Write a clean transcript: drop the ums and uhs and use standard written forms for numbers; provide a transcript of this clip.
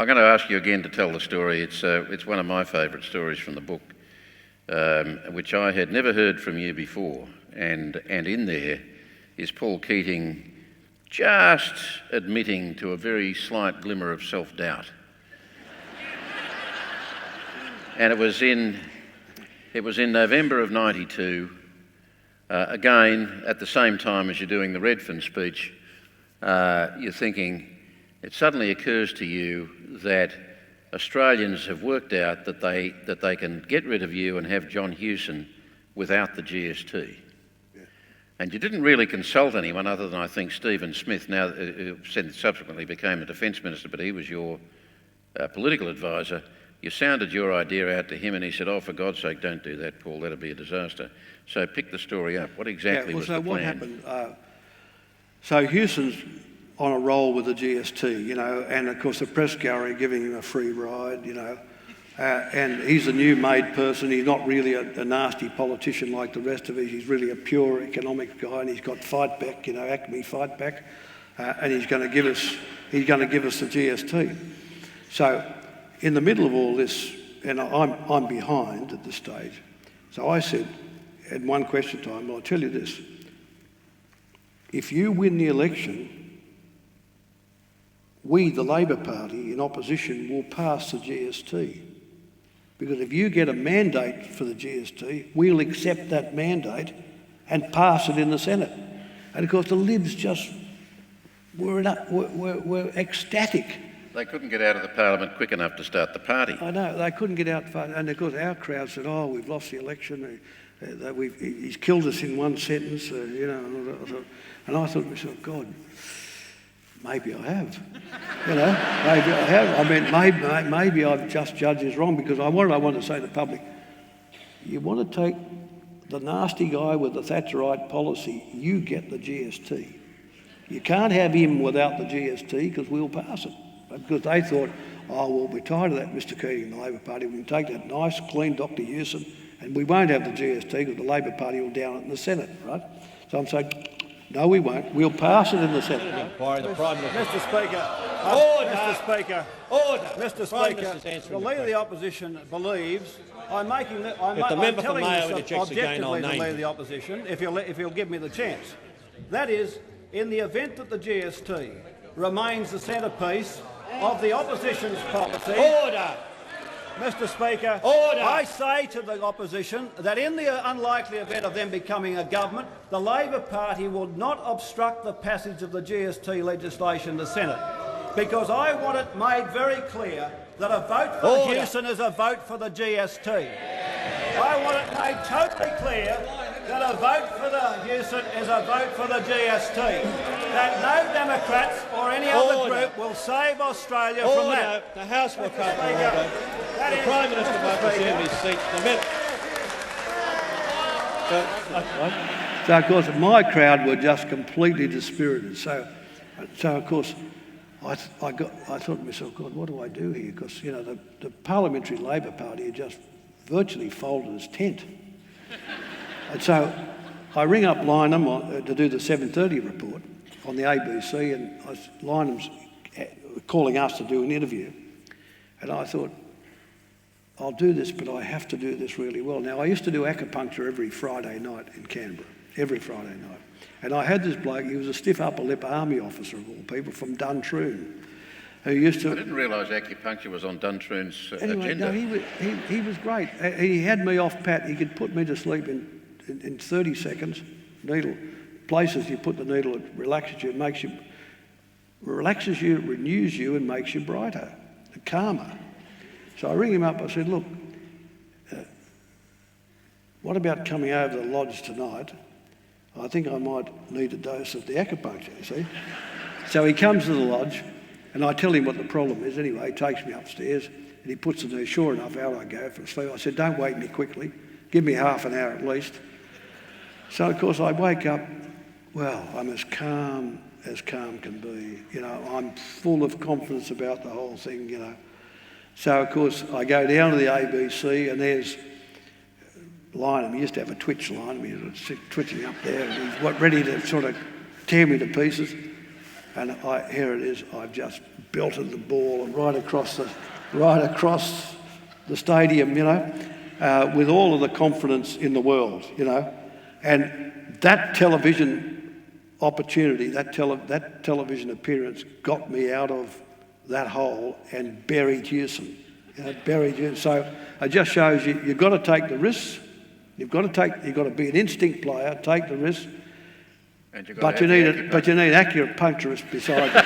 I'm going to ask you again to tell the story. It's one of my favourite stories from the book, which I had never heard from you before. And in there is Paul Keating just admitting to a very slight glimmer of self-doubt. And it was in November of '92, again, at the same time as you're doing the Redfern speech, you're thinking, it suddenly occurs to you that Australians have worked out that they can get rid of you and have John Hewson without the GST. Yeah. And you didn't really consult anyone other than, I think, Stephen Smith, now who subsequently became a Defence Minister, but he was your political advisor. You sounded your idea out to him and he said, oh, for God's sake, don't do that, Paul, that'll be a disaster. So pick the story up. What exactly was the plan? What happened? So Hewson's on a roll with the GST, you know, and of course the press gallery giving him a free ride, you know, and he's a new-made person. He's not really a nasty politician like the rest of us. He's really a pure economics guy, and he's got fight back, you know, ACME fight back, and he's going to give us the GST. So in the middle of all this, and I'm behind at this stage, so I said at one question time, well, I'll tell you this: if you win the election, we, the Labor Party, in opposition, will pass the GST. Because if you get a mandate for the GST, we'll accept that mandate and pass it in the Senate. And of course, the Libs just were ecstatic. They couldn't get out of the Parliament quick enough to start the party. I know, they couldn't get out. And of course, our crowd said, oh, we've lost the election. He's killed us in one sentence, you know. And I thought to myself, God, maybe I have, you know, maybe I have. I mean, maybe I've just judged this wrong, because I want to say to the public, you want to take the nasty guy with the Thatcherite policy, you get the GST. You can't have him without the GST because we'll pass it. Because they thought, oh, well, we're tired of that, Mr Keating and the Labor Party. We can take that nice, clean Dr Hewson and we won't have the GST because the Labor Party will down it in the Senate, right? So I'm saying, no, we won't. We'll pass it in the Senate. Mr Speaker. Order. Mr Speaker. Order. Mr Speaker, the Leader of the Opposition believes I'm telling this objectively, the Leader of the Opposition, if you'll give me the chance. That is, in the event that the GST remains the centrepiece of the Opposition's policy. Order. Mr Speaker, Order. I say to the Opposition that in the unlikely event of them becoming a government, the Labor Party will not obstruct the passage of the GST legislation in the Senate, because I want it made very clear that a vote for Hewson is a vote for the GST. I want it made totally clear that a vote for the Hewson is a vote for the GST, that no Democrats or any other group will save Australia from that. The House will come to order. The Prime Minister must resume his seat. So, of course, my crowd were just completely dispirited. So of course, I thought to myself, God, what do I do here? Because, you know, the Parliamentary Labor Party had just virtually folded its tent. And so I ring up Lynham to do the 7:30 report on the ABC, and Lynham's calling us to do an interview. And I thought, I'll do this, but I have to do this really well. Now, I used to do acupuncture every Friday night in Canberra, every Friday night. And I had this bloke, he was a stiff upper lip army officer of all people from Duntroon, who used to... I didn't realise acupuncture was on Duntroon's agenda. No, he was great. He had me off pat. He could put me to sleep in 30 seconds. Needle, places you put the needle, it relaxes you, renews you and makes you brighter, calmer. So I ring him up, I said, look, what about coming over to the lodge tonight? I think I might need a dose of the acupuncture, you see. So he comes to the lodge, and I tell him what the problem is. Anyway, he takes me upstairs, and he puts the knee. Sure enough, out I go for a sleep. I said, don't wake me quickly. Give me half an hour at least. So, of course, I wake up, well, I'm as calm can be. You know, I'm full of confidence about the whole thing, you know. So, of course, I go down to the ABC, and there's Lynham. He used to have a twitch Lynham. He was twitching up there, and he's ready to sort of tear me to pieces. And here it is. I've just belted the ball right across the stadium, you know, with all of the confidence in the world, you know. And that television opportunity, that television appearance got me out of that hole and buried Hewson. You know, buried Hewson. So it just shows you've got to take the risks. You've got to be an instinct player, take the risk. But you need accurate puncturists beside you.